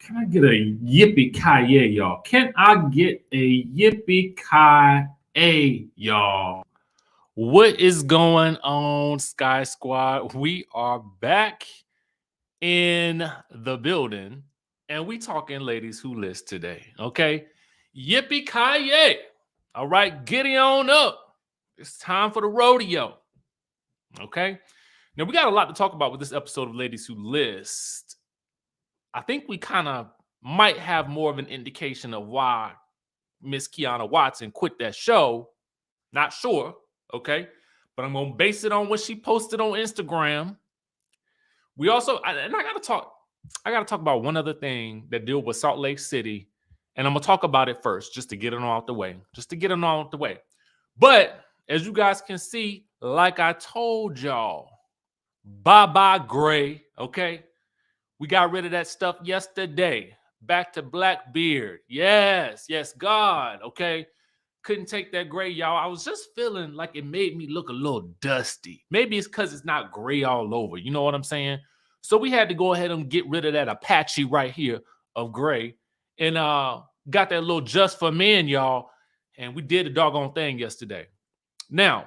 Can I get a yippee-ki-yay, y'all? Can I get a yippee-ki-yay, y'all? What is going on, Sky Squad? We are back in the building, and we talking ladies who list today, okay? Yippee-ki-yay. All right, giddy on up. It's time for the rodeo, okay? Now, we got a lot to talk about with this episode of Ladies Who List. I think we kind of might have more of an indication of why Miss Kiana Watson quit that show. Not sure, okay? But I'm going to base it on what she posted on Instagram. We also, I got to talk about one other thing that deal with Salt Lake City, and I'm going to talk about it first just to get it all out the way. But as you guys can see, like I told y'all, bye-bye gray, okay? We got rid of that stuff yesterday. Back to Blackbeard. Yes, God, okay? Couldn't take that gray, y'all. I was just feeling like it made me look a little dusty. Maybe it's because it's not gray all over. You know what I'm saying? So we had to go ahead and get rid of that Apache right here of gray. And got that little just for men, y'all. And we did the doggone thing yesterday. Now,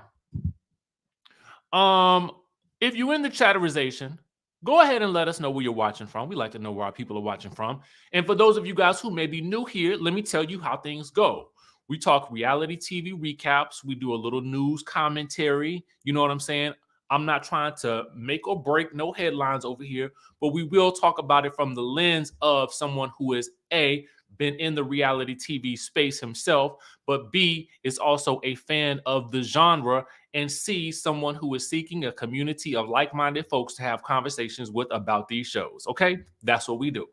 if you're in the chatterization, go ahead and let us know where you're watching from. We like to know where our people are watching from. And for those of you guys who may be new here, let me tell you how things go. We talk reality TV recaps. We do a little news commentary. You know what I'm saying? I'm not trying to make or break no headlines over here, but we will talk about it from the lens of someone who is A, been in the reality TV space himself, but B, is also a fan of the genre, and C, someone who is seeking a community of like-minded folks to have conversations with about these shows. Okay, that's what we do.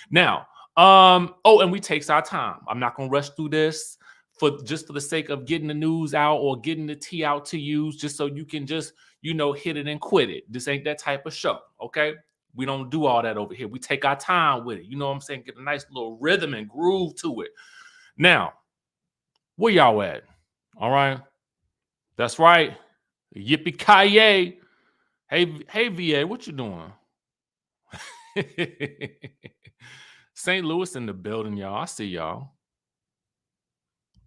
Now, and we takes our time. I'm not gonna rush through this for the sake of getting the news out or getting the tea out to you, just so you can just hit it and quit it. This ain't that type of show. Okay. We don't do all that over here. We take our time with it. You know what I'm saying? Get a nice little rhythm and groove to it. Now, where y'all at? All right. That's right. Yippee-ki-yay. Hey, VA, what you doing? St. Louis in the building, y'all. I see y'all.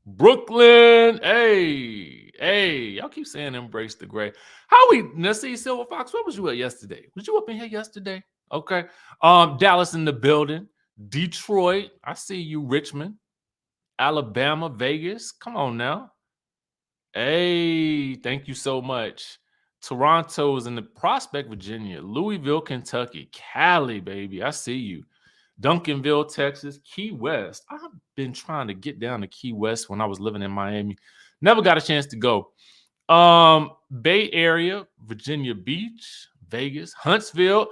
Brooklyn. Hey. Y'all keep saying embrace the gray. Let's see, Silver Fox, where was you at yesterday? Was you up in here yesterday? Okay. Dallas in the building. Detroit. I see you. Richmond. Alabama. Vegas. Come on now. Hey, thank you so much. Toronto is in the Prospect, Virginia. Louisville, Kentucky. Cali, baby. I see you. Duncanville, Texas. Key West. I've been trying to get down to Key West when I was living in Miami. Never got a chance to go. Bay Area, Virginia Beach, Vegas, Huntsville.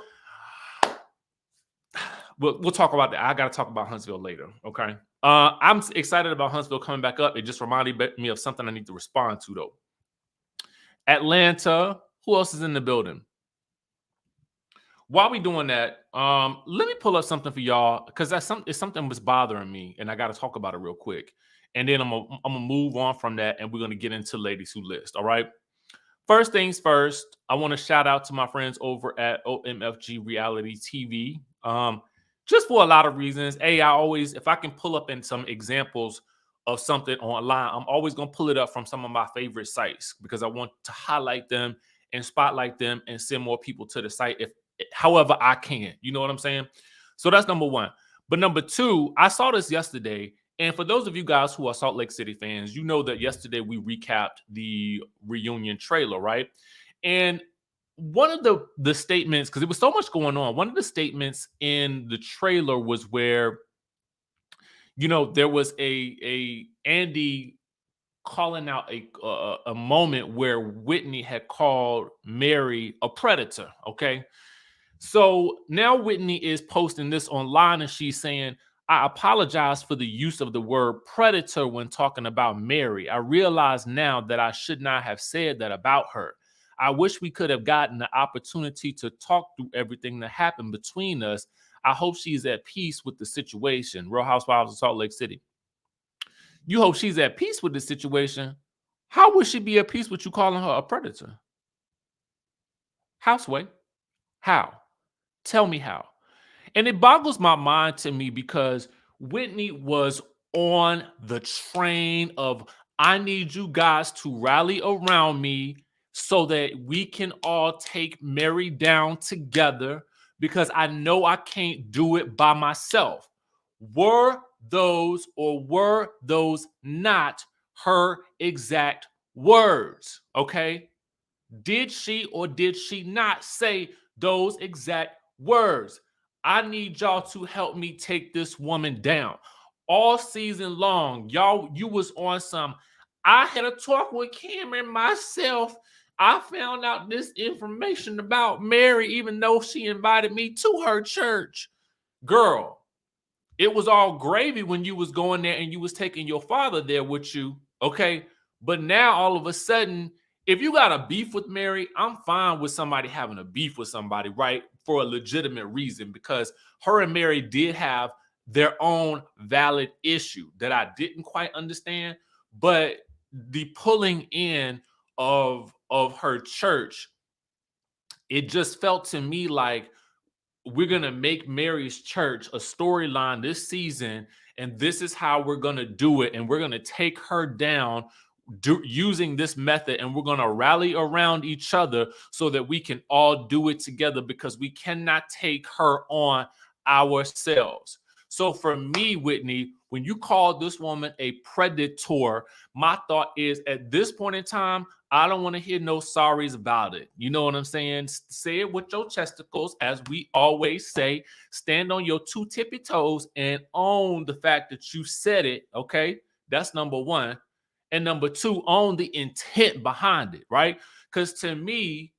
We'll talk about that. I got to talk about Huntsville later, okay? I'm excited about Huntsville coming back up. It just reminded me of something I need to respond to, though. Atlanta. Who else is in the building? While we doing that, let me pull up something for y'all, because it's something was bothering me, and I got to talk about it real quick. And then I'm gonna move on from that, and we're gonna get into Ladies Who List. All right. First things first, I want to shout out to my friends over at OMFG Reality TV. Just for a lot of reasons. I always, if I can pull up in some examples of something online, I'm always gonna pull it up from some of my favorite sites, because I want to highlight them and spotlight them and send more people to the site however I can. You know what I'm saying? So that's number one. But number two, I saw this yesterday. And for those of you guys who are Salt Lake City fans, you know that yesterday we recapped the reunion trailer, right? And one of the statements, because there was so much going on, one of the statements in the trailer was where, there was a Andy calling out a moment where Whitney had called Mary a predator, okay? So now Whitney is posting this online, and she's saying, I apologize for the use of the word predator when talking about Mary. I realize now that I should not have said that about her. I wish we could have gotten the opportunity to talk through everything that happened between us. I hope she's at peace with the situation. Real Housewives of Salt Lake City. You hope she's at peace with the situation. How would she be at peace with you calling her a predator? Houseway. How? Tell me how. And it boggles my mind to me because Whitney was on the train of, I need you guys to rally around me so that we can all take Mary down together because I know I can't do it by myself. Were those not her exact words? Okay. Did she or did she not say those exact words? I need y'all to help me take this woman down. All season long, y'all, you was on some. I had a talk with Cameron myself. I found out this information about Mary, even though she invited me to her church. Girl, it was all gravy when you was going there and you was taking your father there with you, okay? But now all of a sudden, if you got a beef with Mary, I'm fine with somebody having a beef with somebody, right? For a legitimate reason, because her and Mary did have their own valid issue that I didn't quite understand. But the pulling in of her church, it just felt to me like we're going to make Mary's church a storyline this season, and this is how we're going to do it. And we're going to take her down using this method, and we're going to rally around each other so that we can all do it together because we cannot take her on ourselves. So for me, Whitney, when you call this woman a predator, my thought is at this point in time, I don't want to hear no sorries about it. You know what I'm saying? Say it with your chesticles, as we always say. Stand on your two tippy toes and own the fact that you said it, okay? That's number one. And number two, own the intent behind it, right? Because to me,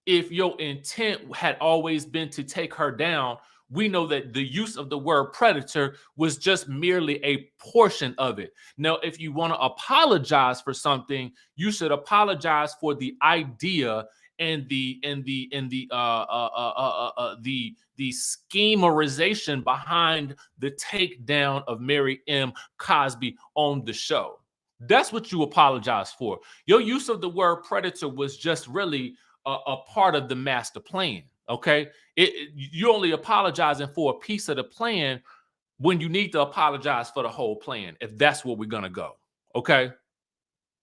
if your intent had always been to take her down, we know that the use of the word predator was just merely a portion of it. Now, if you want to apologize for something, you should apologize for the idea and the schemerization behind the takedown of Mary M. Cosby on the show. That's what you apologize for. Your use of the word predator was just really a part of the master plan. Okay, you're only apologizing for a piece of the plan when you need to apologize for the whole plan, if that's where we're gonna go. Okay,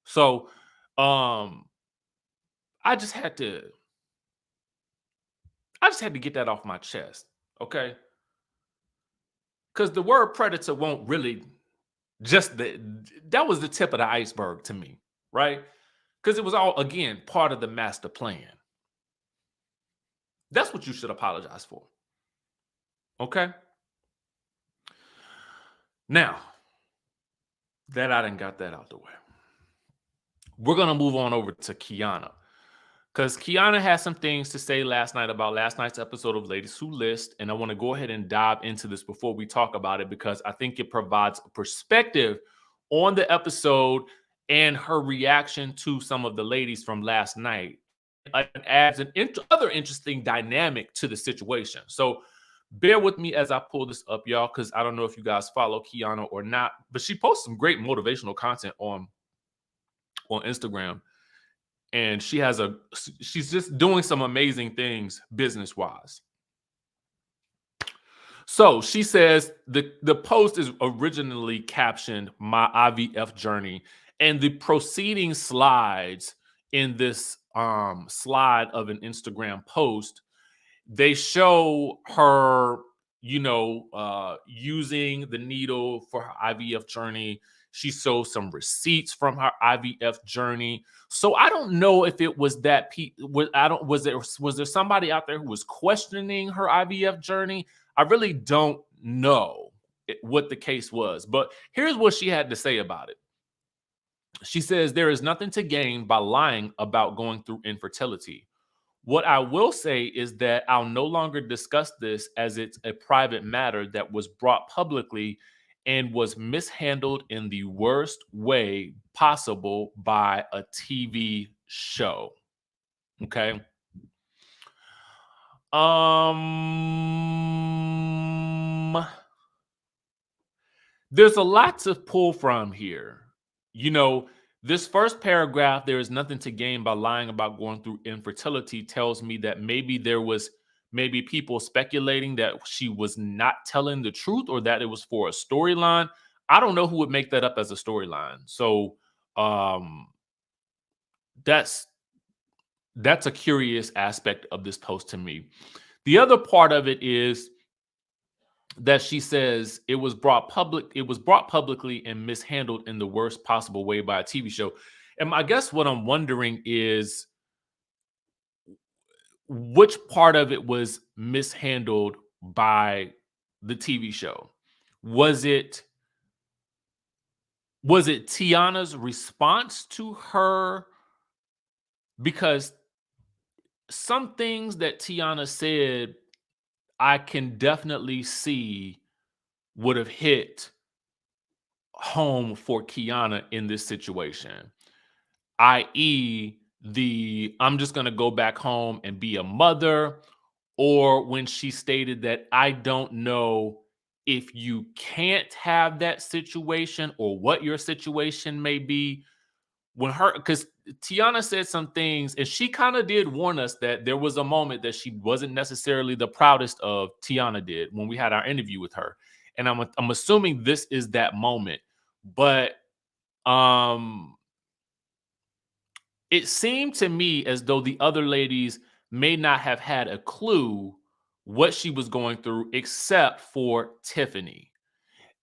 so I just had to get that off my chest. Okay, because the word predator won't really that was the tip of the iceberg to me, right? Because it was all, again, part of the master plan. That's what you should apologize for. Okay? Now, that I done got that out the way. We're going to move on over to Kiana. Because Kiana has some things to say last night about last night's episode of Ladies Who List. And I want to go ahead and dive into this before we talk about it, because I think it provides a perspective on the episode and her reaction to some of the ladies from last night. It adds an other interesting dynamic to the situation. So bear with me as I pull this up, y'all, because I don't know if you guys follow Kiana or not, but she posts some great motivational content on Instagram. And she's just doing some amazing things business-wise. So she says the post is originally captioned "My IVF Journey," and the preceding slides in this slide of an Instagram post, they show her, using the needle for her IVF journey. She shows some receipts from her IVF journey. So I don't know if it was that was there somebody out there who was questioning her IVF journey? I really don't know what the case was, but here's what she had to say about it. She says, "There is nothing to gain by lying about going through infertility. What I will say is that I'll no longer discuss this, as it's a private matter that was brought publicly and was mishandled in the worst way possible by a TV show." Okay. There's a lot to pull from here. This first paragraph, "There is nothing to gain by lying about going through infertility," tells me that maybe there was maybe people speculating that she was not telling the truth or that it was for a storyline. I don't know who would make that up as a storyline. So um that's that's a curious aspect of this post to me. The other part of it is that she says it was brought publicly and mishandled in the worst possible way by a TV show. And I guess what I'm wondering is which part of it was mishandled by the TV show? Was it Tiana's response to her? Because some things that Tiana said, I can definitely see would have hit home for Kiana in this situation, i.e., the I'm just going to go back home and be a mother, or when she stated that I don't know if you can't have that situation or what your situation may be. When her, because Tiana said some things and she kind of did warn us that there was a moment that she wasn't necessarily the proudest of. Tiana did when we had our interview with her, and I'm assuming this is that moment. But um it seemed to me as though the other ladies may not have had a clue what she was going through except for Tiffany.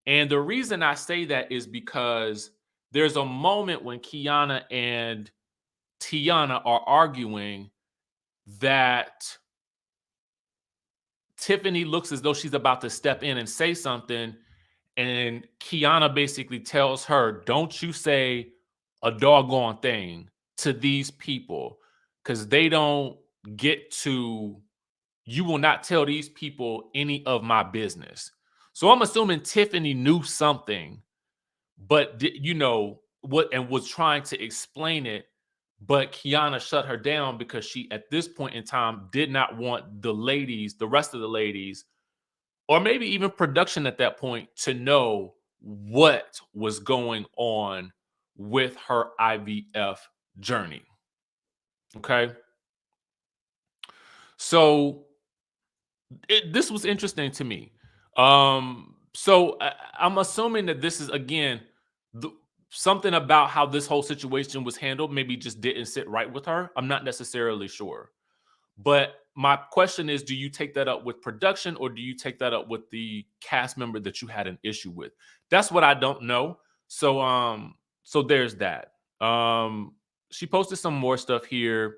And the reason I say that is because there's a moment when Kiana and Tiana are arguing that Tiffany looks as though she's about to step in and say something. And Kiana basically tells her, don't you say a doggone thing to these people because they don't get to, you will not tell these people any of my business. So I'm assuming Tiffany knew something, but you know what, and was trying to explain it, but Kiana shut her down because she, at this point in time, did not want the ladies, the rest of the ladies, or maybe even production at that point, to know what was going on with her IVF journey. Okay. So this was interesting to me. So I'm assuming that this is, again, the, something about how this whole situation was handled maybe just didn't sit right with her. I'm not necessarily sure. But my question is, do you take that up with production or do you take that up with the cast member that you had an issue with? That's what I don't know. So there's that. She posted some more stuff here.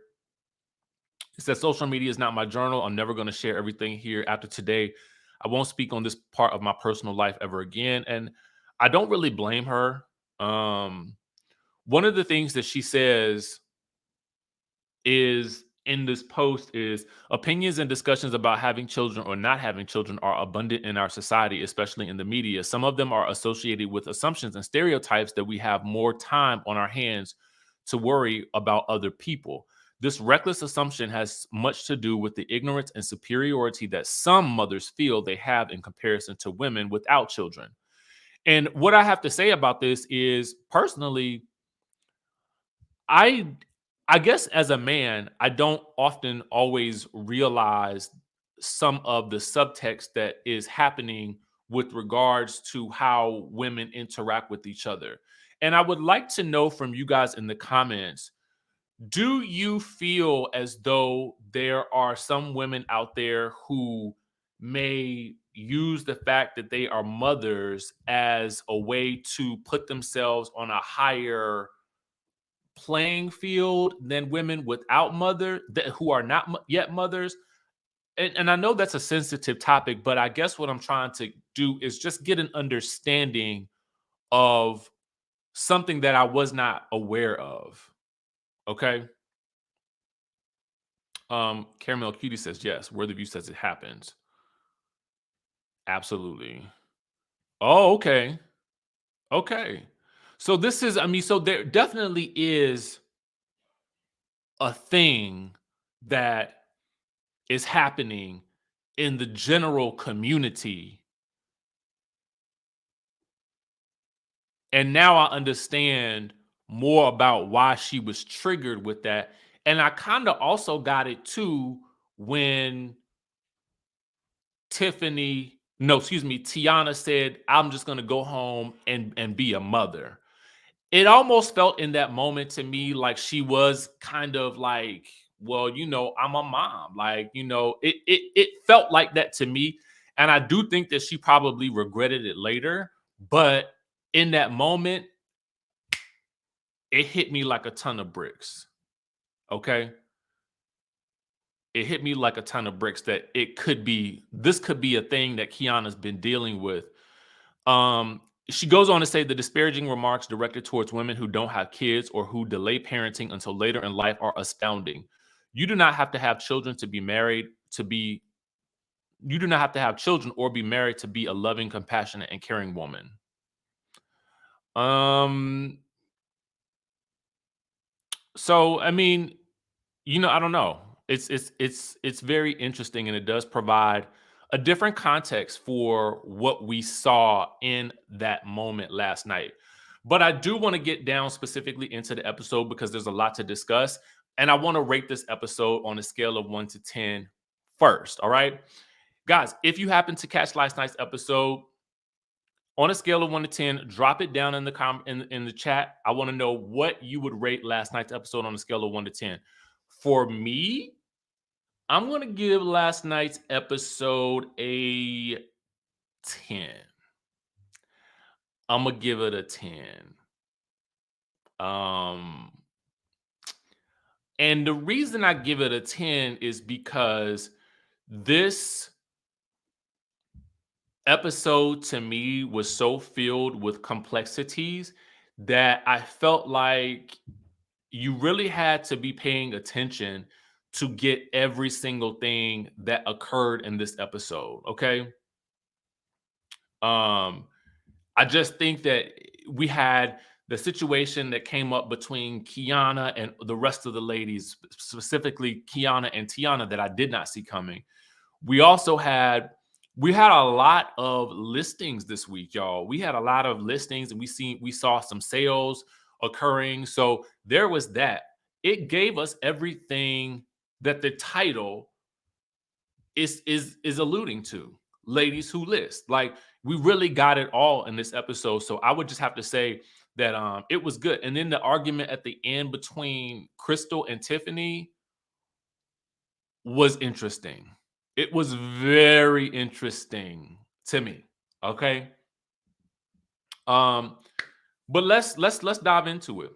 It says social media is not my journal. I'm never going to share everything here. After today, I won't speak on this part of my personal life ever again. And I don't really blame her. One of the things that she says is in this post is opinions and discussions about having children or not having children are abundant in our society, especially in the media. Some of them are associated with assumptions and stereotypes that we have more time on our hands to worry about other people. This reckless assumption has much to do with the ignorance and superiority that some mothers feel they have in comparison to women without children. And what I have to say about this is, personally, I I guess as a man, I don't often always realize some of the subtext that is happening with regards to how women interact with each other. And I would like to know from you guys in the comments, do you feel as though there are some women out there who may use the fact that they are mothers as a way to put themselves on a higher playing field than women without mother that who are not yet mothers? And I know that's a sensitive topic, but I guess what I'm trying to do is just get an understanding of something that I was not aware of. Okay. Caramel Cutie says yes. Where the View says it happens. Absolutely. Oh, okay. Okay. So this is, I mean, so there definitely is a thing that is happening in the general community. And now I understand more about why she was triggered with that. And I kind of also got it too when Tiana said, I'm just gonna go home and be a mother. It almost felt in that moment to me like she was kind of like, well, I'm a mom. Like, it felt like that to me. And I do think that she probably regretted it later. But in that moment, it hit me like a ton of bricks. Okay. It hit me like a ton of bricks that this could be a thing that Kiana's been dealing with. She goes on to say the disparaging remarks directed towards women who don't have kids or who delay parenting until later in life are astounding. You do not have to have children to be married to be, you do not have to have children or be married to be a loving, compassionate, and caring woman. So I mean, I don't know. It's very interesting, and it does provide a different context for what we saw in that moment last night. But I do want to get down specifically into the episode because there's a lot to discuss, and I want to rate this episode on a scale of 1 to 10 first. All right, guys, if you happen to catch last night's episode, on a scale of 1 to 10, drop it down in the chat. I want to know what you would rate last night's episode on a scale of 1 to 10. For me, I'm going to give last night's episode a 10. I'm going to give it a 10. And the reason I give it a 10 is because this episode to me was so filled with complexities that I felt like you really had to be paying attention to get every single thing that occurred in this episode. Okay. I just think that we had the situation that came up between Kiana and the rest of the ladies, specifically Kiana and Tiana, that I did not see coming. We had a lot of listings this week, y'all. We had a lot of listings, and we saw some sales occurring. So there was that. It gave us everything that the title is alluding to. Ladies who list. Like, we really got it all in this episode. So I would just have to say that it was good. And then the argument at the end between Crystal and Tiffany was interesting. It was very interesting to me. Okay. But let's dive into it.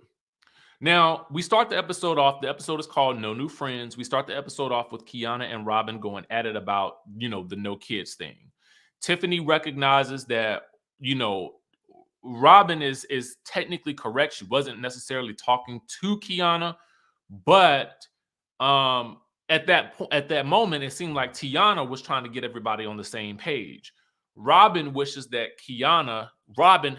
Now, we start the episode off. The episode is called No New Friends. We start the episode off with Kiana and Robin going at it about, the no kids thing. Tiffany recognizes that, Robin is technically correct. She wasn't necessarily talking to Kiana, but at that moment, it seemed like Tiana was trying to get everybody on the same page. Robin wishes that Robin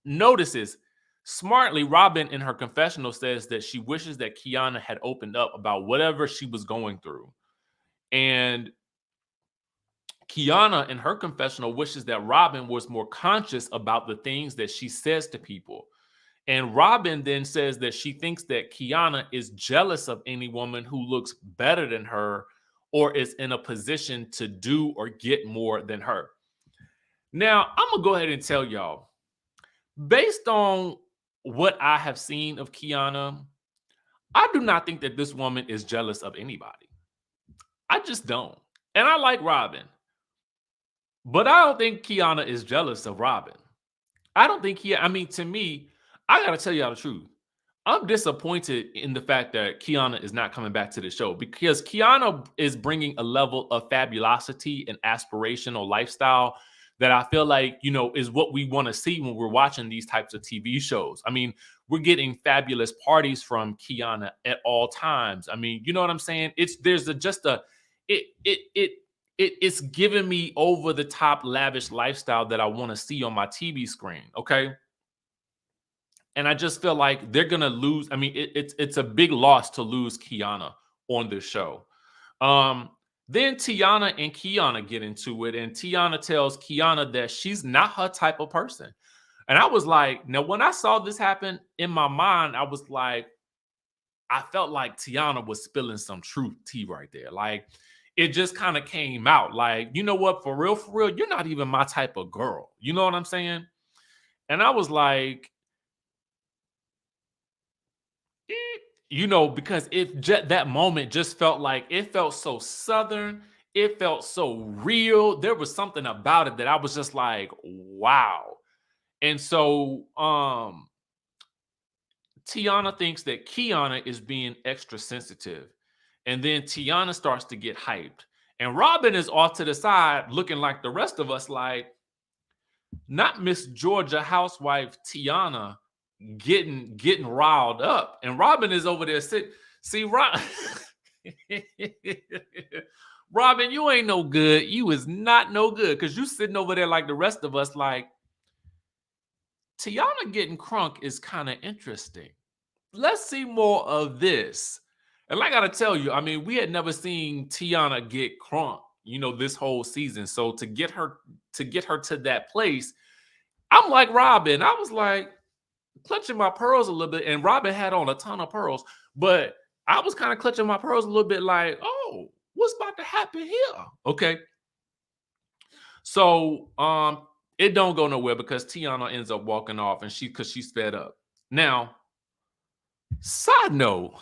notices smartly. Robin in her confessional says that she wishes that Kiana had opened up about whatever she was going through. And Kiana in her confessional wishes that Robin was more conscious about the things that she says to people. And Robin then says that she thinks that Kiana is jealous of any woman who looks better than her or is in a position to do or get more than her. Now, I'm going to go ahead and tell y'all, based on what I have seen of Kiana, I do not think that this woman is jealous of anybody. I just don't. And I like Robin. But I don't think Kiana is jealous of Robin. I don't think to me, I got to tell y'all the truth. I'm disappointed in the fact that Kiana is not coming back to the show because Kiana is bringing a level of fabulosity and aspirational lifestyle that I feel like, is what we want to see when we're watching these types of TV shows. I mean, we're getting fabulous parties from Kiana at all times. I mean, you know what I'm saying? It's giving me over the top lavish lifestyle that I want to see on my TV screen. Okay. And I just feel like they're going to lose. I mean, it's a big loss to lose Kiana on this show. Then Tiana and Kiana get into it, and Tiana tells Kiana that she's not her type of person. And I was like, now when I saw this happen in my mind, I was like, I felt like Tiana was spilling some truth tea right there. Like, it just kind of came out like, you know what, for real, you're not even my type of girl. You know what I'm saying? And I was like, you know, because that moment just felt like it felt so Southern. It felt so real. There was something about it that I was just like, wow. And so Tiana thinks that Kiana is being extra sensitive. And then Tiana starts to get hyped. And Robin is off to the side looking like the rest of us, like, not Miss Georgia housewife Tiana getting riled up. And Robin is over there sitting. See, Robin, you ain't no good. You is not no good because you sitting over there like the rest of us, like, Tiana getting crunk is kind of interesting. Let's see more of this. And I gotta tell you, I mean, we had never seen Tiana get crunk, you know, this whole season. So to get her to that place, I'm like Robin. I was like clutching my pearls a little bit, and Robin had on a ton of pearls, but I was kind of clutching my pearls a little bit, like, oh, what's about to happen here? Okay. So it don't go nowhere because Tiana ends up walking off, and because she's fed up. Now, side note,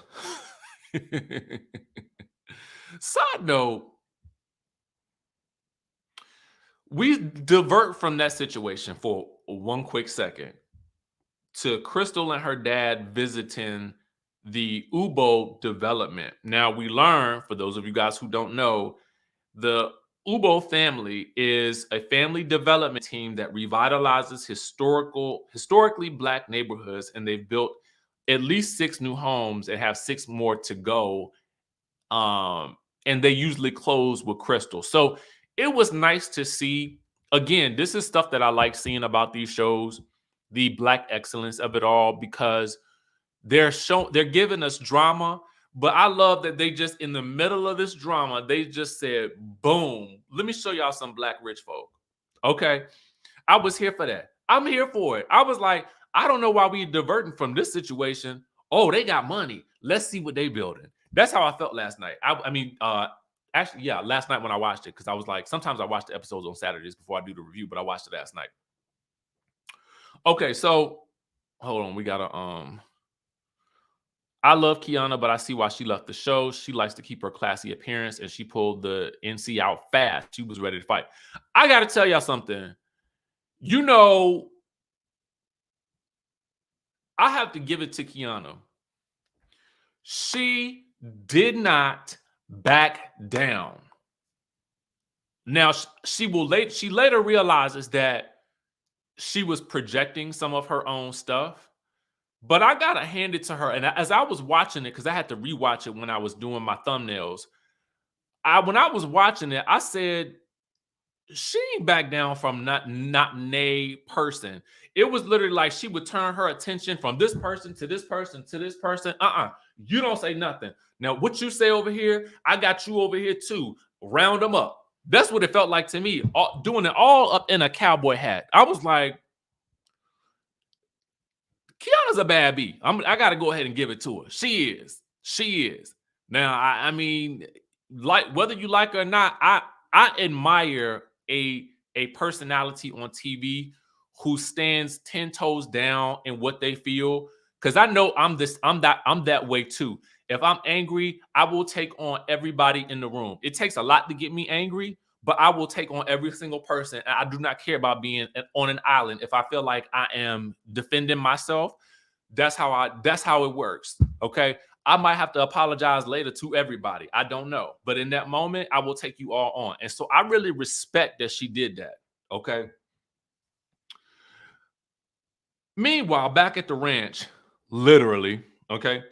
side note, we divert from that situation for one quick second to Crystal and her dad visiting the Ubo development. Now, we learn, for those of you guys who don't know, the Ubo family is a family development team that revitalizes historically Black neighborhoods, and they've built at least 6 new homes and have 6 more to go. And they usually close with Crystal. So it was nice to see. Again, this is stuff that I like seeing about these shows, the Black excellence of it all, because they're giving us drama. But I love that they just, in the middle of this drama, they just said, boom, let me show y'all some Black rich folk. Okay. I was here for that. I'm here for it. I was like, I don't know why we diverting from this situation. Oh, they got money. Let's see what they building. That's how I felt last night. Actually, yeah, last night when I watched it, because I was like, sometimes I watch the episodes on Saturdays before I do the review, but I watched it last night. Okay, so hold on. We gotta I love Kiana, but I see why she left the show. She likes to keep her classy appearance, and she pulled the NC out fast. She was ready to fight. I got to tell y'all something. You know, I have to give it to Kiana. She did not back down. Now, she later realizes that she was projecting some of her own stuff. But I gotta hand it to her. And as I was watching it, because I had to rewatch it when I was doing my thumbnails, when I was watching it, I said, she ain't back down from not nay person. It was literally like she would turn her attention from this person to this person to this person. You don't say nothing. Now, what you say over here, I got you over here too. Round them up. That's what it felt like to me, doing it all up in a cowboy hat. I was like, Kiana's a bad bee. I got to go ahead and give it to her. She is. She is. Now, I mean, like, whether you like her or not, I admire a personality on TV who stands 10 toes down in what they feel. Because I know I'm that way too. If I'm angry, I will take on everybody in the room. It takes a lot to get me angry, but I will take on every single person. I do not care about being on an island. If I feel like I am defending myself, that's how it works. Okay. I might have to apologize later to everybody. I don't know. But in that moment, I will take you all on. And so I really respect that she did that. Okay. Meanwhile, back at the ranch, literally, okay,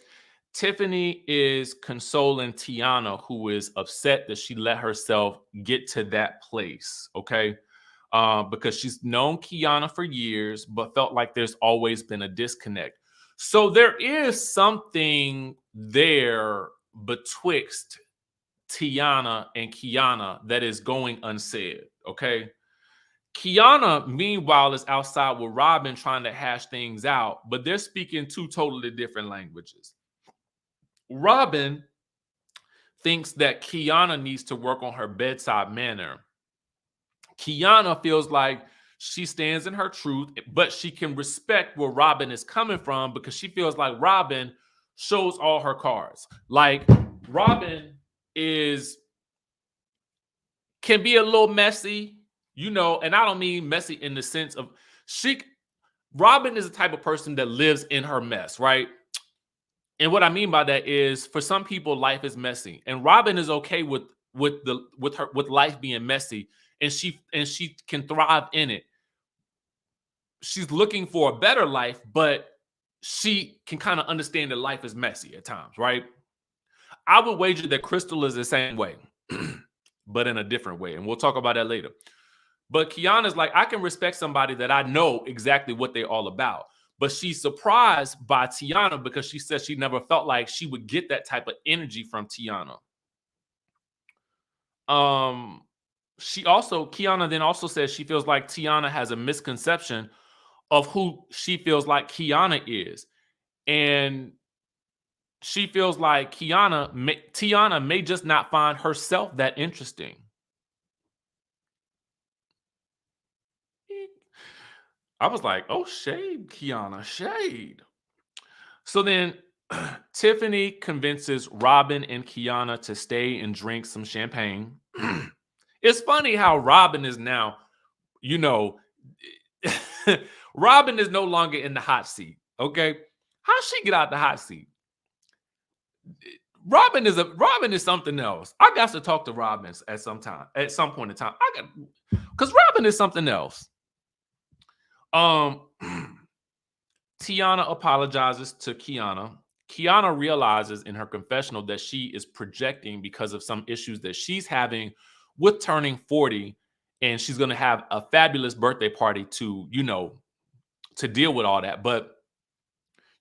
Tiffany is consoling Tiana, who is upset that she let herself get to that place, okay? Because she's known Kiana for years, but felt like there's always been a disconnect. So there is something there betwixt Tiana and Kiana that is going unsaid, okay? Kiana, meanwhile, is outside with Robin trying to hash things out, but they're speaking 2 totally different languages. Robin thinks that Kiana needs to work on her bedside manner. Kiana feels like she stands in her truth, but she can respect where Robin is coming from because she feels like Robin shows all her cards. Like Robin can be a little messy, and I don't mean messy in the sense of Robin is the type of person that lives in her mess, right? And what I mean by that is for some people, life is messy. And Robin is okay with life being messy, and she can thrive in it. She's looking for a better life, but she can kind of understand that life is messy at times, right? I would wager that Crystal is the same way, but in a different way. And we'll talk about that later. But Kiana's like, I can respect somebody that I know exactly what they're all about. But she's surprised by Tiana because she says she never felt like she would get that type of energy from Tiana. Kiana then also says she feels like Tiana has a misconception of who she feels like Kiana is. And she feels like Tiana may just not find herself that interesting. I was like, oh, shade, Kiana, shade. So then Tiffany convinces Robin and Kiana to stay and drink some champagne. It's funny how Robin is now, Robin is no longer in the hot seat. Okay. How'd she get out the hot seat? Robin is something else. I got to talk to Robin at some point in time. Because Robin is something else. Tiana apologizes to Kiana. Kiana realizes in her confessional that she is projecting because of some issues that she's having with turning 40, and she's going to have a fabulous birthday party to deal with all that. But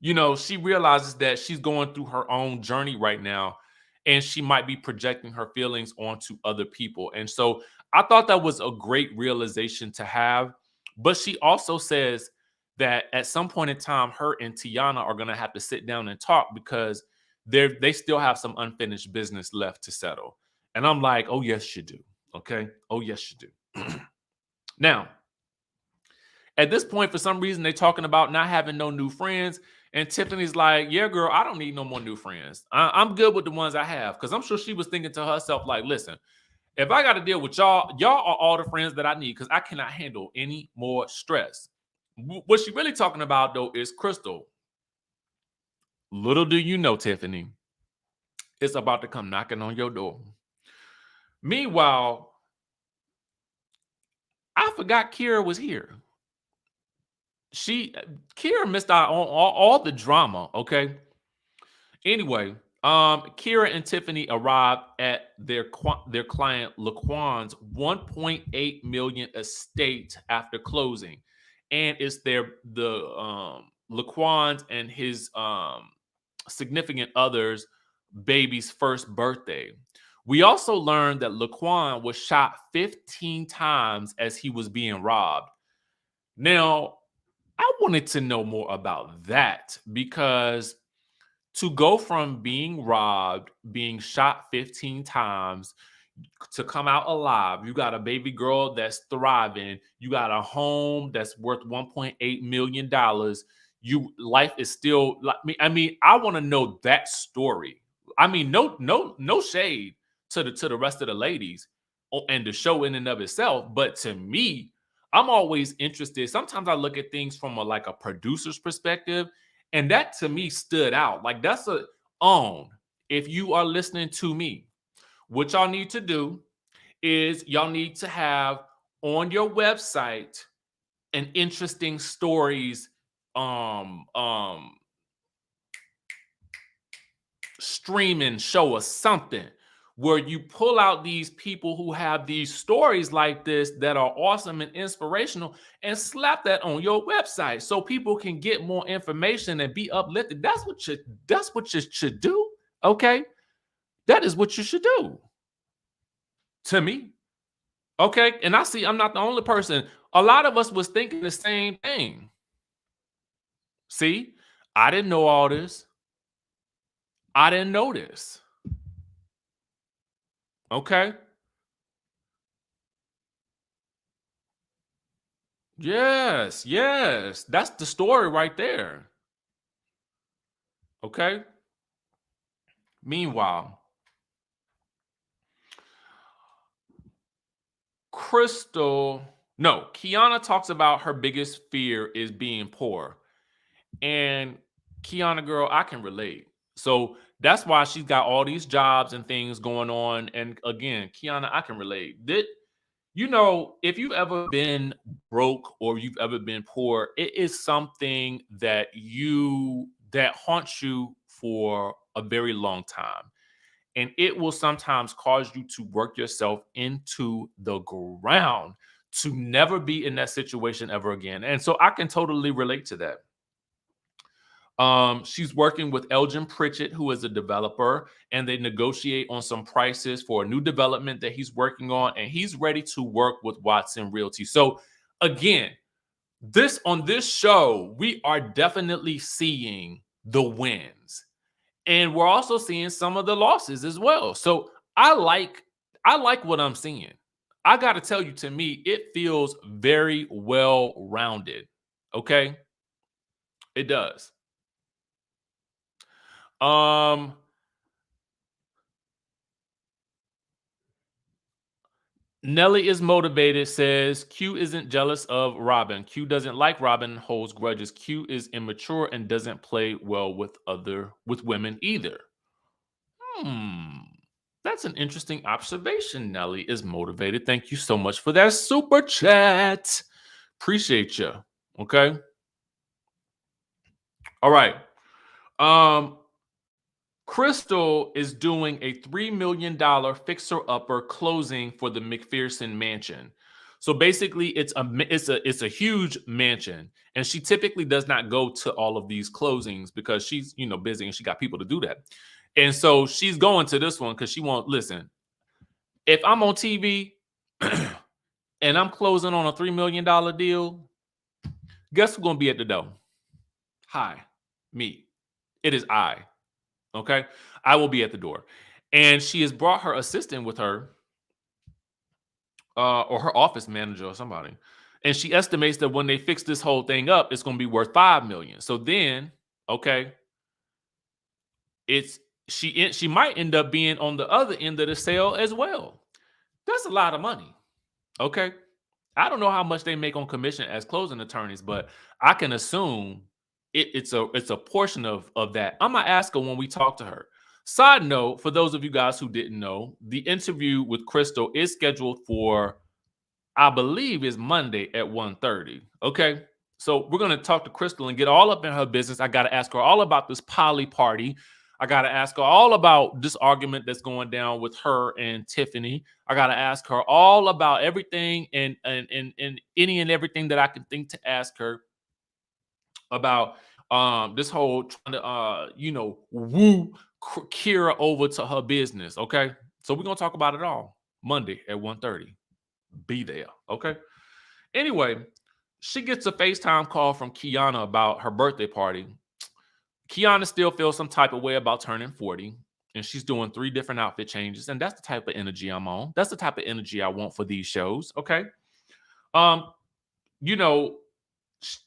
she realizes that she's going through her own journey right now, and she might be projecting her feelings onto other people. And so I thought that was a great realization to have. But she also says that at some point in time, her and Tiana are going to have to sit down and talk because they still have some unfinished business left to settle. And I'm like, oh, yes, you do. Okay. Oh, yes, you do. Now, at this point, for some reason, they're talking about not having no new friends. And Tiffany's like, yeah, girl, I don't need no more new friends. I'm good with the ones I have. Because I'm sure she was thinking to herself, like, listen, if I got to deal with y'all are all the friends that I need because I cannot handle any more stress. What she really talking about, though, is Crystal. Little do you know, Tiffany, it's about to come knocking on your door. Meanwhile, I forgot Kira was here. Kira missed out on all the drama, okay? Anyway, Kira and Tiffany arrived at their client Laquan's $1.8 million estate after closing, and it's Laquan's and his significant other's baby's first birthday. We also learned that Laquan was shot 15 times as he was being robbed. Now, I wanted to know more about that because to go from being robbed, being shot 15 times, to come out alive, you got a baby girl that's thriving, you got a home that's worth $1.8 million. Life is still like me. I mean, I want to know that story. I mean, no shade to the rest of the ladies and the show in and of itself, but to me, I'm always interested. Sometimes I look at things from a producer's perspective, and that to me stood out. Like that's if you are listening to me, what y'all need to do is y'all need to have on your website an interesting stories streaming show or something where you pull out these people who have these stories like this that are awesome and inspirational and slap that on your website so people can get more information and be uplifted. That's what you should do. Okay. That is what you should do. To me. Okay. And I see I'm not the only person. A lot of us was thinking the same thing. See, I didn't know all this. I didn't know this. Okay. Yes, yes. That's the story right there. Okay. Meanwhile, Kiana talks about her biggest fear is being poor. And Kiana, girl, I can relate. So that's why she's got all these jobs and things going on. And again, Kiana, I can relate. If you've ever been broke or you've ever been poor, it is something that haunts you for a very long time. And it will sometimes cause you to work yourself into the ground to never be in that situation ever again. And so I can totally relate to that. She's working with Elgin Pritchett, who is a developer, and they negotiate on some prices for a new development that he's working on, and he's ready to work with Watson Realty. So, again, on this show, we are definitely seeing the wins, and we're also seeing some of the losses as well. So, I like what I'm seeing. I got to tell you, to me, it feels very well rounded. Okay, it does. Um, Nelly is motivated, says Q isn't jealous of Robin. Q doesn't like Robin, holds grudges. Q is immature and doesn't play well with women either. Hmm. That's an interesting observation. Nelly is motivated. Thank you so much for that super chat. Appreciate you. Okay. All right. Um, Crystal is doing a $3 million fixer-upper closing for the McPherson mansion. So basically, it's a huge mansion, and she typically does not go to all of these closings because she's busy and she got people to do that. And so she's going to this one because she won't listen. If I'm on TV and I'm closing on a $3 million deal, guess who's gonna be at the door? Hi, me. It is I. Okay. I will be at the door. And she has brought her assistant with her, or her office manager or somebody. And she estimates that when they fix this whole thing up, it's going to be worth 5 million. So then, okay, it's she might end up being on the other end of the sale as well. That's a lot of money. Okay. I don't know how much they make on commission as closing attorneys, but I can assume it's a portion of that. I'm gonna ask her when we talk to her. Side note, for those of you guys who didn't know, the interview with Crystal is scheduled for, I believe, is Monday at 1:30. Okay. So we're gonna talk to Crystal and get all up in her business. I gotta ask her all about this poly party. I gotta ask her all about this argument that's going down with her and Tiffany. I gotta ask her all about everything and any and everything that I can think to ask her about this whole trying to woo Kira over to her business. Okay. So we're gonna talk about it all Monday at 1:30. Be there. Okay. Anyway, she gets a FaceTime call from Kiana about her birthday party. Kiana still feels some type of way about turning 40, and she's doing 3 different outfit changes. And that's the type of energy I'm on. That's the type of energy I want for these shows. Okay. Um, you know, sh-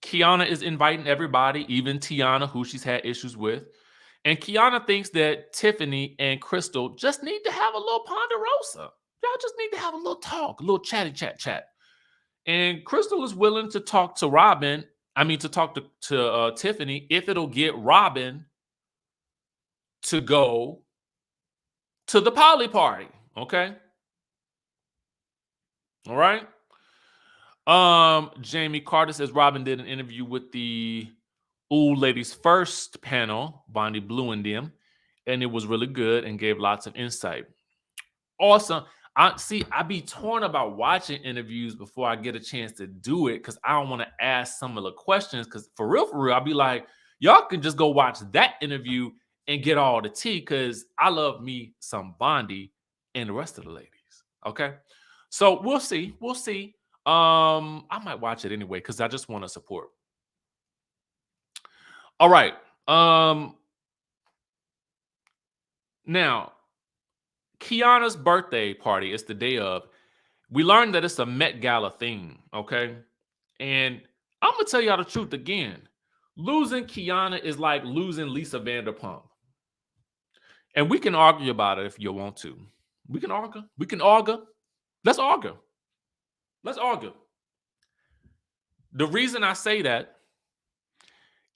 Kiana is inviting everybody, even Tiana, who she's had issues with. And Kiana thinks that Tiffany and Crystal just need to have a little ponderosa. Y'all just need to have a little talk, a little chatty chat. And Crystal is willing to talk to Robin. I mean, to talk to Tiffany if it'll get Robin to go to the poly party. Okay. All right. Jamie Carter says Robin did an interview with the Ooh Ladies First panel, Bonnie Blue and them, and it was really good and gave lots of insight. Awesome. I be torn about watching interviews before I get a chance to do it because I don't want to ask some of the questions. Because for real, I'll be like, y'all can just go watch that interview and get all the tea. Because I love me some Bondi and the rest of the ladies. Okay, so we'll see. We'll see. I might watch it anyway because I just want to support. All right. Now Kiana's birthday party is the day of. We learned that it's a Met Gala theme, okay? And I'm gonna tell y'all the truth again. Losing Kiana is like losing Lisa Vanderpump. And we can argue about it if you want to. We can argue. We can argue. Let's argue. Let's argue. The reason I say that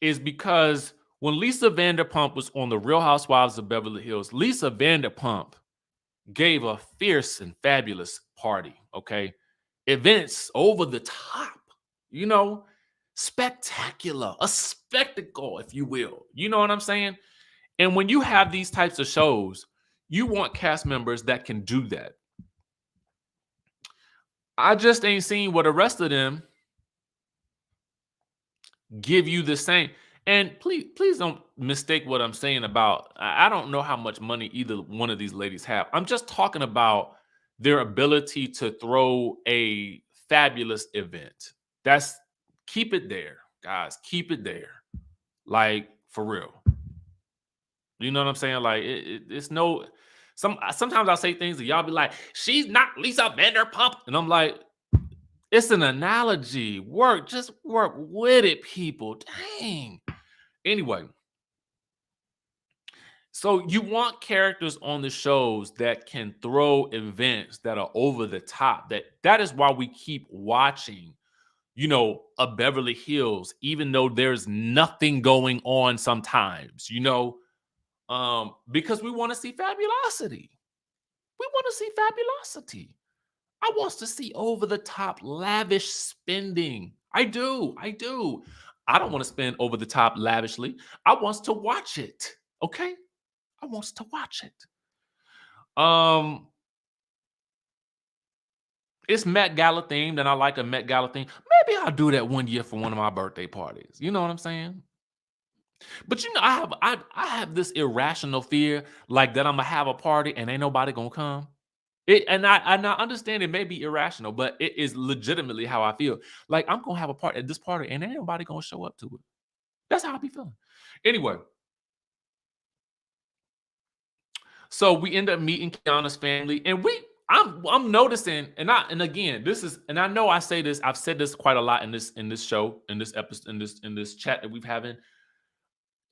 is because when Lisa Vanderpump was on the Real Housewives of Beverly Hills, Lisa Vanderpump gave a fierce and fabulous party, okay? Events over the top, you know, spectacular, a spectacle, if you will. You know what I'm saying? And when you have these types of shows, you want cast members that can do that. I just ain't seen what the rest of them give you the same. And please don't mistake what I'm saying about, I don't know how much money either one of these ladies have. I'm just talking about their ability to throw a fabulous event. That's, keep it there, guys. Keep it there. Like, for real. You know what I'm saying? Like, it's no, sometimes I'll say things and y'all be like, she's not Lisa Vanderpump. And I'm like, it's an analogy. Just work with it, people. Dang. Anyway, so you want characters on the shows that can throw events that are over the top. That is why we keep watching, you know, a Beverly Hills, even though there's nothing going on sometimes, you know, because we want to see fabulosity. We want to see fabulosity. I want to see over the top, lavish spending. I do. I don't want to spend over the top lavishly. I want to watch it. Okay? I want to watch it. It's Met Gala themed, and I like a Met Gala theme. Maybe I'll do that one year for one of my birthday parties. You know what I'm saying? But you know, I have this irrational fear, like that I'm gonna have a party and ain't nobody gonna come. And I understand it may be irrational, but it is legitimately how I feel. Like, I'm gonna have a party at this party and ain't nobody gonna show up to it. That's how I be feeling. Anyway, so we end up meeting Kiana's family, and I'm noticing, and again, this is, and I know I say this, I've said this quite a lot in this show, in this episode, in this chat that we've having.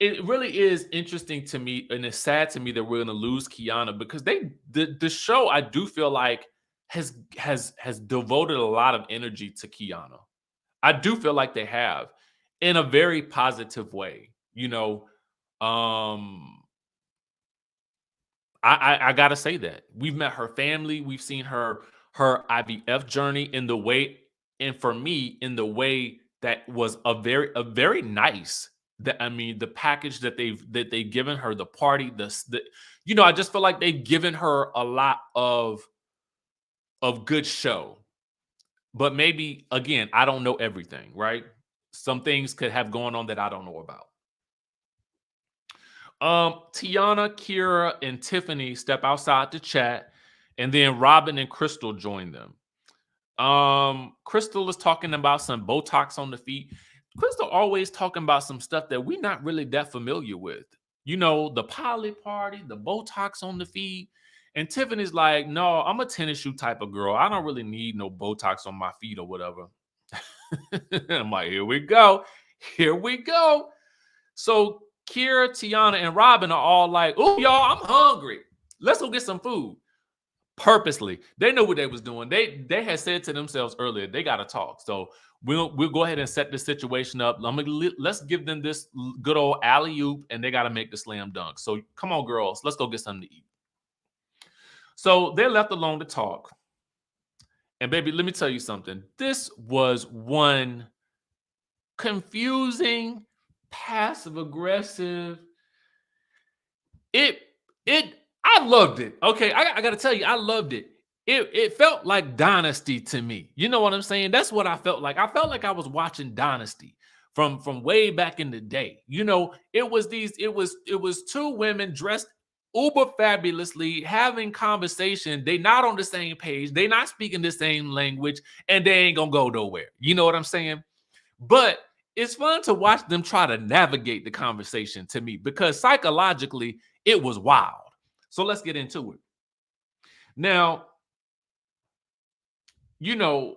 It really is interesting to me, and it's sad to me that we're gonna lose Kiana, because the show, I do feel like, has devoted a lot of energy to Kiana. I do feel like they have, in a very positive way. You know, I gotta say that we've met her family, we've seen her IVF journey in the way, and for me, in the way that was a very nice. That, I mean, the package that they've given her, the party, the you know, I just feel like they've given her a lot of good show. But maybe, again, I don't know everything, right? Some things could have gone on that I don't know about. Tiana, Kira, and Tiffany step outside to chat, and then Robin and Crystal join them. Crystal is talking about some Botox on the feet. Crystal always talking about some stuff that we're not really that familiar with. You know, the poly party, the Botox on the feet. And Tiffany's like, no, I'm a tennis shoe type of girl. I don't really need no Botox on my feet or whatever. I'm like, here we go. Here we go. So Kira, Tiana, and Robin are all like, oh, y'all, I'm hungry. Let's go get some food. Purposely. They know what they was doing. They had said to themselves earlier, they got to talk. So we'll go ahead and set this situation up. Let's give them this good old alley-oop, and they got to make the slam dunk. So come on, girls. Let's go get something to eat. So they're left alone to talk. And baby, let me tell you something. This was one confusing, passive-aggressive. I loved it. Okay, I got to tell you, I loved it. It felt like Dynasty to me. You know what I'm saying? That's what I felt like. I felt like I was watching Dynasty from way back in the day. You know, it was two women dressed uber fabulously, having conversation. They not on the same page. They not speaking the same language, and they ain't gonna go nowhere. You know what I'm saying? But it's fun to watch them try to navigate the conversation, to me, because psychologically it was wild. So let's get into it. Now, you know,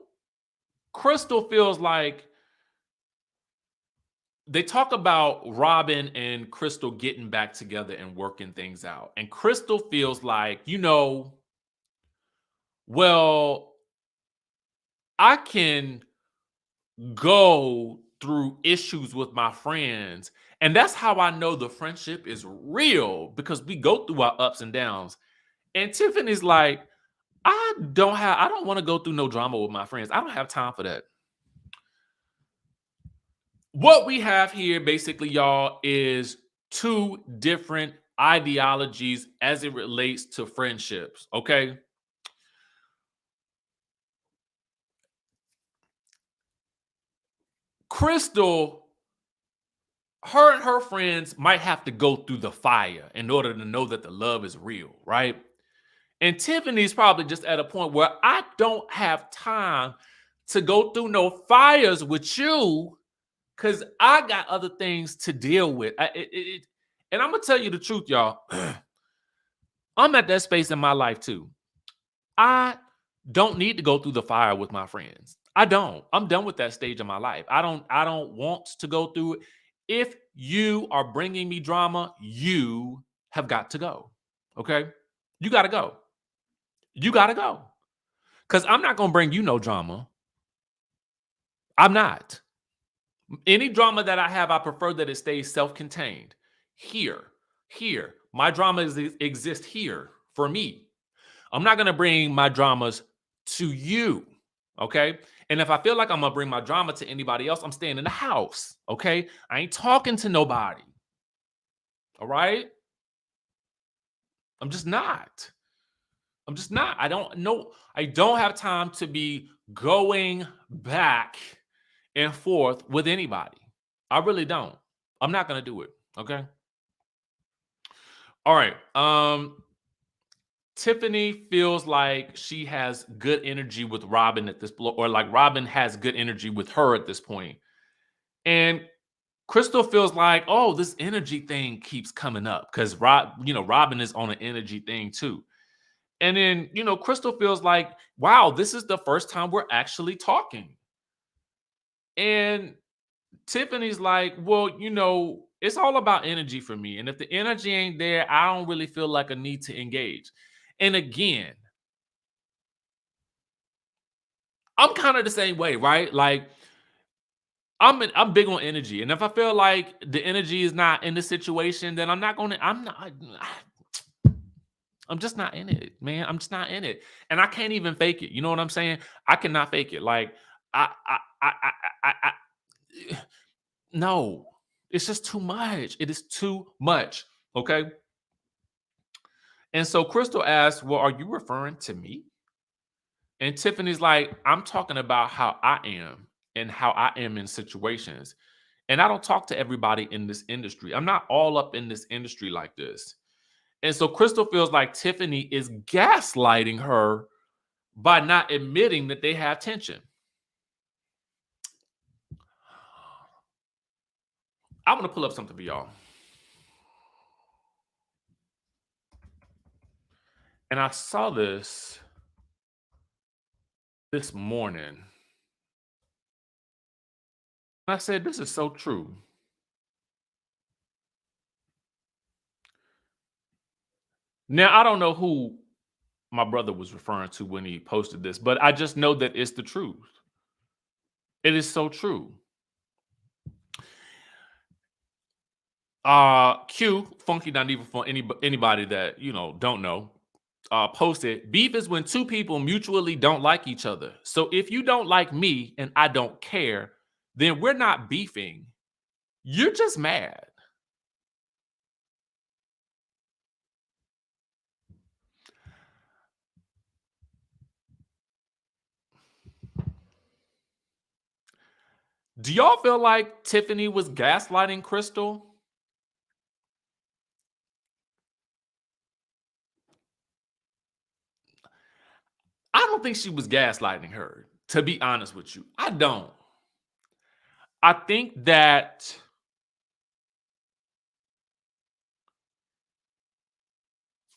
Crystal feels like they talk about Robin and Crystal getting back together and working things out. And Crystal feels like, well, I can go through issues with my friends. And that's how I know the friendship is real, because we go through our ups and downs. And Tiffany's like, I don't want to go through no drama with my friends. I don't have time for that. What we have here basically, y'all, is two different ideologies as it relates to friendships, okay? Crystal, her and her friends might have to go through the fire in order to know that the love is real, right? And Tiffany's probably just at a point where I don't have time to go through no fires with you, because I got other things to deal with. And I'm going to tell you the truth, y'all. I'm at that space in my life too. I don't need to go through the fire with my friends. I don't. I'm done with that stage of my life. I don't want to go through it. If you are bringing me drama, you have got to go. Okay? You got to go. You got to go. Cuz I'm not going to bring you no drama. I'm not. Any drama that I have, I prefer that it stays self-contained. Here. My dramas exist here for me. I'm not going to bring my dramas to you, okay? And if I feel like I'm going to bring my drama to anybody else, I'm staying in the house, okay? I ain't talking to nobody, all right? I'm just not. I don't know. I don't have time to be going back and forth with anybody. I really don't. I'm not going to do it, okay? All right. Tiffany feels like she has good energy with Robin at this point, or like Robin has good energy with her at this point. And Crystal feels like, oh, this energy thing keeps coming up because Robin is on an energy thing too. And then, Crystal feels like, wow, this is the first time we're actually talking. And Tiffany's like, well, it's all about energy for me. And if the energy ain't there, I don't really feel like a need to engage. And again, I'm kind of the same way, right? Like I'm big on energy. And if I feel like the energy is not in the situation, then I'm just not in it, man. I'm just not in it. And I can't even fake it. You know what I'm saying? I cannot fake it. Like I no, it's just too much. It is too much. Okay. And so Crystal asks, well, are you referring to me? And Tiffany's like, I'm talking about how I am and how I am in situations. And I don't talk to everybody in this industry. I'm not all up in this industry like this. And so Crystal feels like Tiffany is gaslighting her by not admitting that they have tension. I'm going to pull up something for y'all. And I saw this morning. I said, this is so true. Now, I don't know who my brother was referring to when he posted this, but I just know that it's the truth. It is so true. Q, funky not even for anybody that, don't know, posted, beef is when two people mutually don't like each other. So if you don't like me and I don't care, then we're not beefing. You're just mad. Do y'all feel like Tiffany was gaslighting Crystal? I don't think she was gaslighting her, to be honest with you. I don't. I think that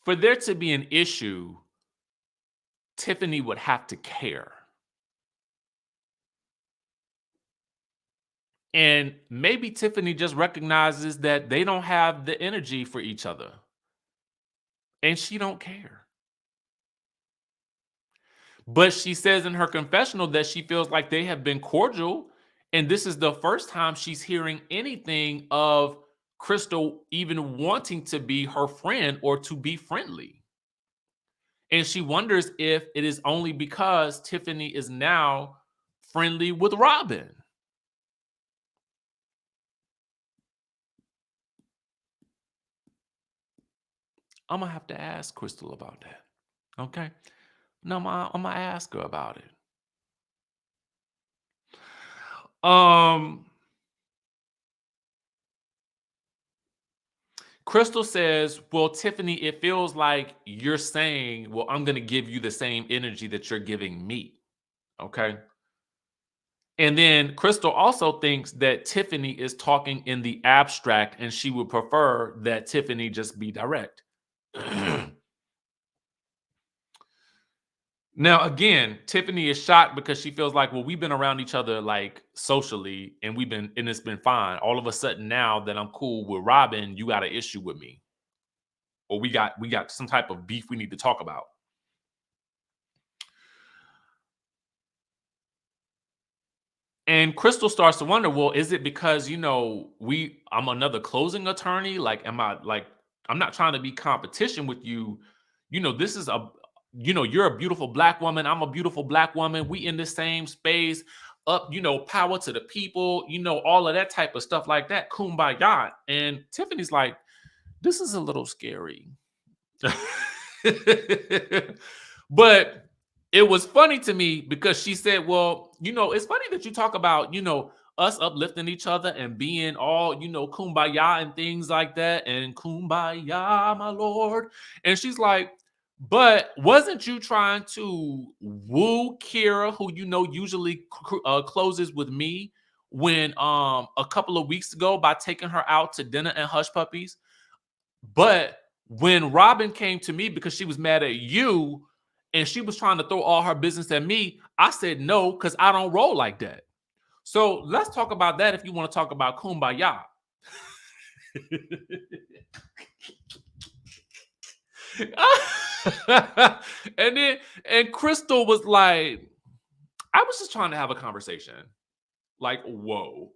for there to be an issue, Tiffany would have to care. And maybe Tiffany just recognizes that they don't have the energy for each other. And she don't care. But she says in her confessional that she feels like they have been cordial. And this is the first time she's hearing anything of Crystal even wanting to be her friend or to be friendly. And she wonders if it is only because Tiffany is now friendly with Robin. I'm gonna have to ask Crystal about that. Okay. No, I'm gonna ask her about it. Um, Crystal says, "Well, Tiffany, it feels like you're saying, well, I'm gonna give you the same energy that you're giving me." Okay. And then Crystal also thinks that Tiffany is talking in the abstract and she would prefer that Tiffany just be direct. Now, again, Tiffany is shocked because she feels like, well, we've been around each other like socially and it's been fine. All of a sudden, now that I'm cool with Robin, you got an issue with me. Or we got some type of beef we need to talk about. And Crystal starts to wonder, well, is it because, I'm another closing attorney? Like, I'm not trying to be competition with you. This is you're a beautiful black woman. I'm a beautiful black woman. We in the same space, power to the people, all of that type of stuff like that. Kumbaya. And Tiffany's like, this is a little scary. But it was funny to me because she said, well, it's funny that you talk about, us uplifting each other and being all, kumbaya and things like that. And kumbaya, my Lord. And she's like, but wasn't you trying to woo Kira, who, usually closes with me when a couple of weeks ago by taking her out to dinner and Hush Puppies? But when Robin came to me because she was mad at you and she was trying to throw all her business at me, I said no, because I don't roll like that. So let's talk about that if you want to talk about kumbaya. and Crystal was like, I was just trying to have a conversation. Like, whoa.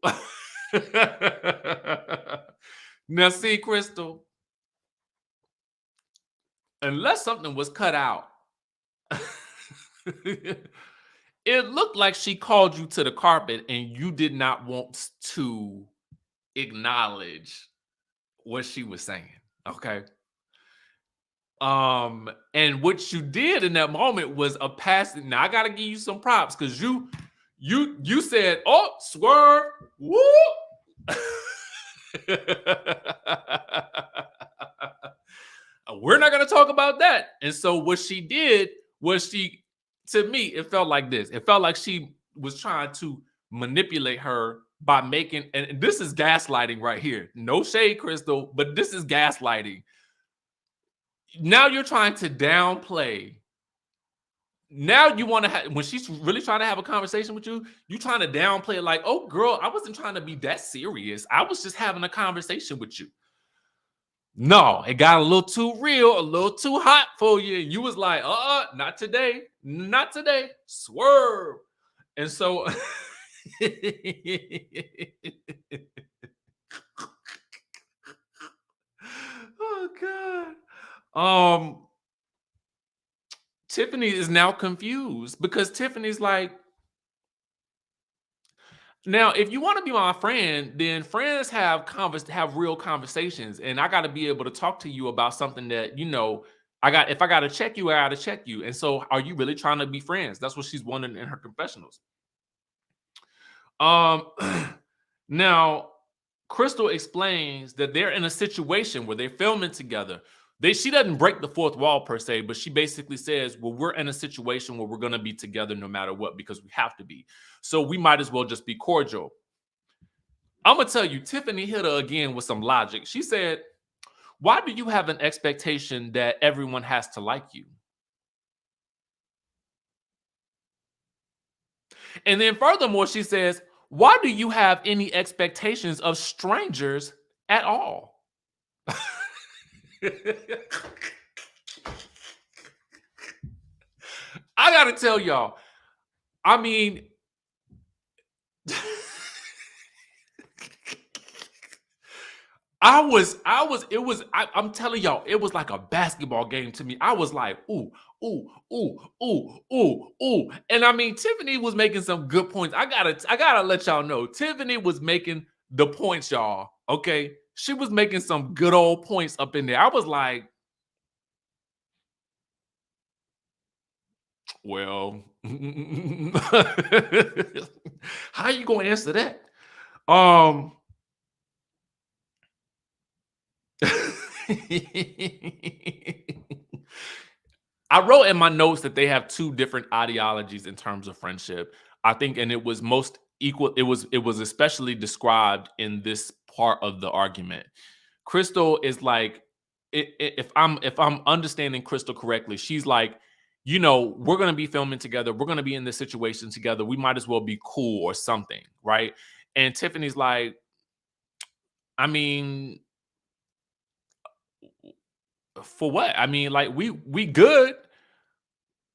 Now see, Crystal, unless something was cut out, it looked like she called you to the carpet and you did not want to acknowledge what she was saying. Okay. And what you did in that moment was a passing. Now I gotta give you some props because you said, "Oh, swerve, woo." We're not gonna talk about that. And so what she did was to me, it felt like this. It felt like she was trying to manipulate her by making, and this is gaslighting right here. No shade, Crystal, but this is gaslighting. Now you're trying to downplay. Now you want to have, when she's really trying to have a conversation with you, you trying to downplay it like, oh girl, I wasn't trying to be that serious. I was just having a conversation with you. No, it got a little too real, a little too hot for you. You was like, not today, not today. Swerve. And so oh God. Tiffany is now confused because Tiffany's like, now if you want to be my friend, then friends have real conversations, and I got to be able to talk to you about something that if I got to check you, I got to check you. And so, are you really trying to be friends? That's what she's wondering in her confessionals. Now Crystal explains that they're in a situation where they're filming together. She doesn't break the fourth wall per se, but she basically says, well, we're in a situation where we're going to be together no matter what because we have to be. So we might as well just be cordial. I'm going to tell you, Tiffany hit her again with some logic. She said, why do you have an expectation that everyone has to like you? And then furthermore, she says, why do you have any expectations of strangers at all? I gotta tell y'all, I mean, I'm telling y'all, it was like a basketball game to me. I was like, ooh, ooh, ooh, ooh, ooh, ooh. And I mean, Tiffany was making some good points. I gotta let y'all know, Tiffany was making the points, y'all. Okay. She was making some good old points up in there. I was like, well, how you gonna answer that? Um I wrote in my notes that they have two different ideologies in terms of friendship. I think, and it was most equal. It was especially described in this part of the argument. Crystal is like, if I'm understanding Crystal correctly, she's like, we're gonna be filming together. We're gonna be in this situation together. We might as well be cool or something, right? And Tiffany's like, I mean, for what? I mean, like we good,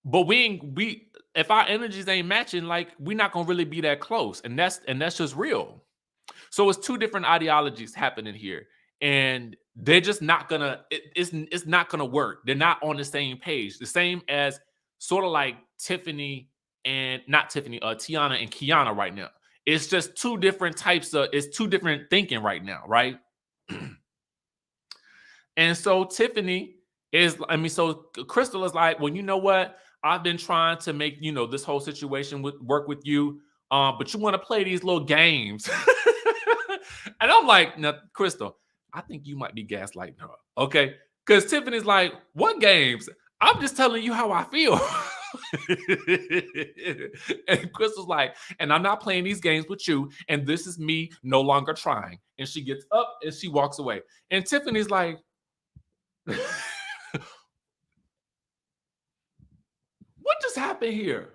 but we ain't we if our energies ain't matching, like we're not gonna really be that close. And that's just real. So it's two different ideologies happening here. And they're just not gonna, it's not gonna work. They're not on the same page. The same as sort of like Tiffany and not Tiffany, Tiana and Kiana right now. It's just two different types of, it's two different thinking right now, right? And so Tiffany so Crystal is like, well, you know what? I've been trying to make, this whole situation work with you. But you want to play these little games. And I'm like, no, Crystal, I think you might be gaslighting her. Okay. Because Tiffany's like, what games? I'm just telling you how I feel. And Crystal's like, and I'm not playing these games with you. And this is me no longer trying. And she gets up and she walks away. And Tiffany's like, what just happened here?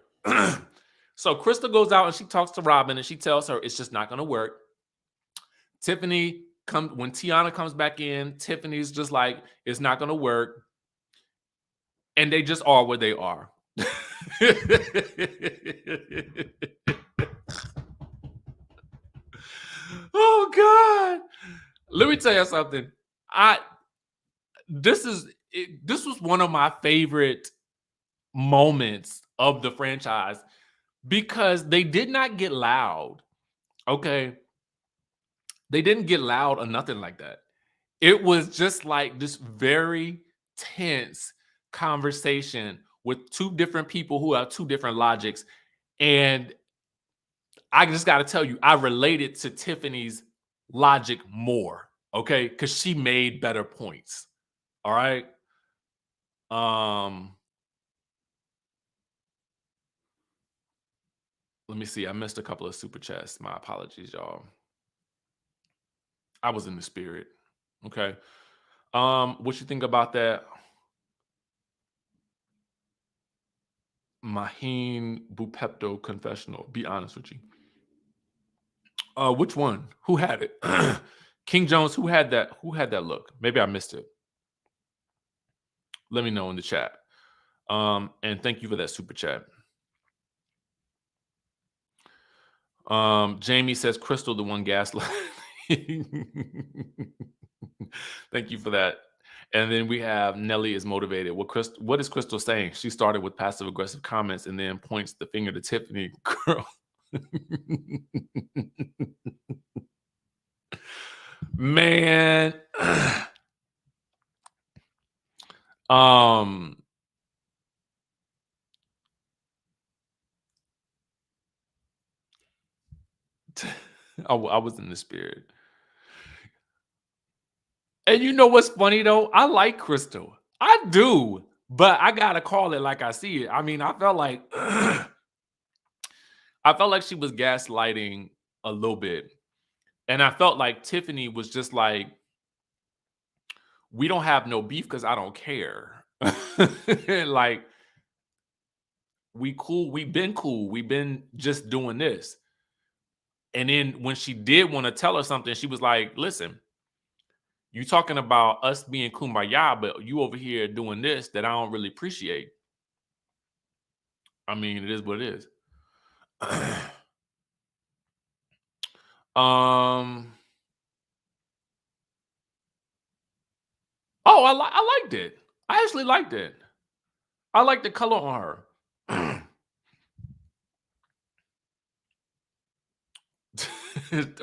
So Crystal goes out and she talks to Robin and she tells her it's just not going to work. Tiffany when Tiana comes back in, Tiffany's just like, it's not going to work. And they just are where they are. Oh God. Let me tell you something. This was one of my favorite moments of the franchise because they did not get loud. Okay. They didn't get loud or nothing like that. It was just like this very tense conversation with two different people who have two different logics. And I just got to tell you, I related to Tiffany's logic more, okay? Because she made better points. All right. Let me see. I missed a couple of super chats. My apologies, y'all. I was in the spirit. Okay. What you think about that? Maheen Bupepto confessional. Be honest with you. Which one? Who had it? King Jones, who had that? Who had that look? Maybe I missed it. Let me know in the chat. And thank you for that super chat. Jamie says Crystal the one gaslight. Thank you for that. And then we have Nelly is motivated. What is Crystal saying? She started with passive aggressive comments and then points the finger to Tiffany. Girl. Man. I was in the spirit. And you know what's funny though? I like Crystal. I do, but I gotta call it like I see it. I mean, I felt like she was gaslighting a little bit. And I felt like Tiffany was just like, we don't have no beef because I don't care. Like, We cool. We've been cool. We've been just doing this. And then when she did want to tell her something, she was like, listen, you talking about us being kumbaya, but you over here doing this that I don't really appreciate. I mean, it is what it is. um Oh, I liked it. I actually liked it. I like the color on her.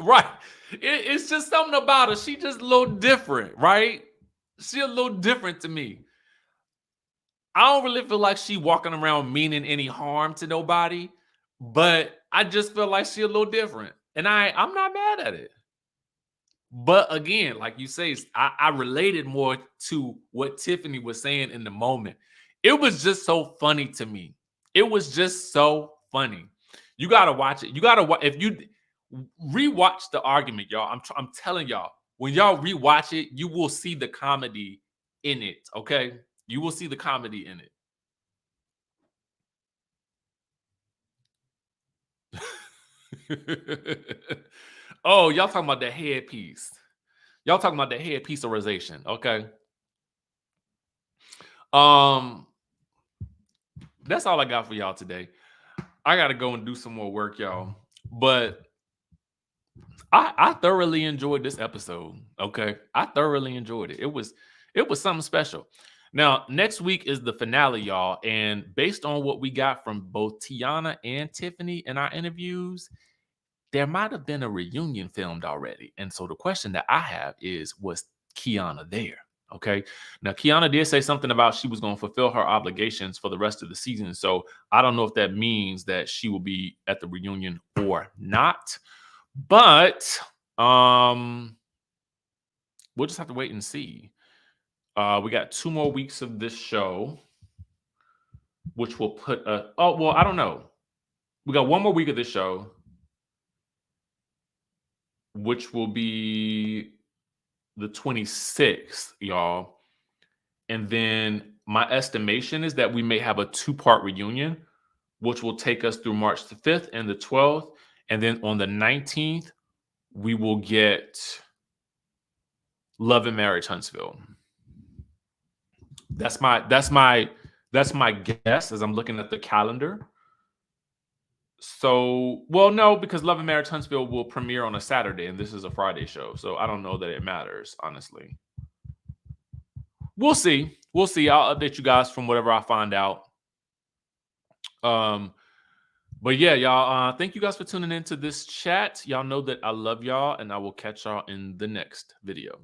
Right. It's just something about her. She just a little different, right? She a little different to me. I don't really feel like she walking around meaning any harm to nobody, but I just feel like she a little different. And I'm not mad at it. But again, like you say, I related more to what Tiffany was saying in the moment. It was just so funny to me. It was just so funny. You gotta watch it. You gotta watch if you rewatch the argument, y'all. I'm telling y'all, when y'all rewatch it, you will see the comedy in it. Okay, you will see the comedy in it. Oh, y'all talking about the headpiece. Y'all talking about the headpiecerization. Okay. Um, that's all I got for y'all today. I gotta go and do some more work, y'all. But I thoroughly enjoyed this episode. Okay, I thoroughly enjoyed it. It was something special. Now next week is the finale, y'all, and based on what we got from both Tiana and Tiffany in our interviews, there might have been a reunion filmed already. And so the question that I have is, was Kiana there? Okay. Now, Kiana did say something about she was going to fulfill her obligations for the rest of the season. So I don't know if that means that she will be at the reunion or not. But we'll just have to wait and see. We got 2 more weeks of this show, which will put I don't know. We got 1 more week of this show, which will be the 26th, y'all. And then my estimation is that we may have a 2-part reunion, which will take us through March the 5th and the 12th. And then on the 19th, we will get Love and Marriage Huntsville. That's my guess as I'm looking at the calendar. So, well, no, because Love and Marriage Huntsville will premiere on a Saturday, and this is a Friday show. So I don't know that it matters, honestly. We'll see. We'll see. I'll update you guys from whatever I find out. But yeah, y'all, thank you guys for tuning into this chat. Y'all know that I love y'all, and I will catch y'all in the next video.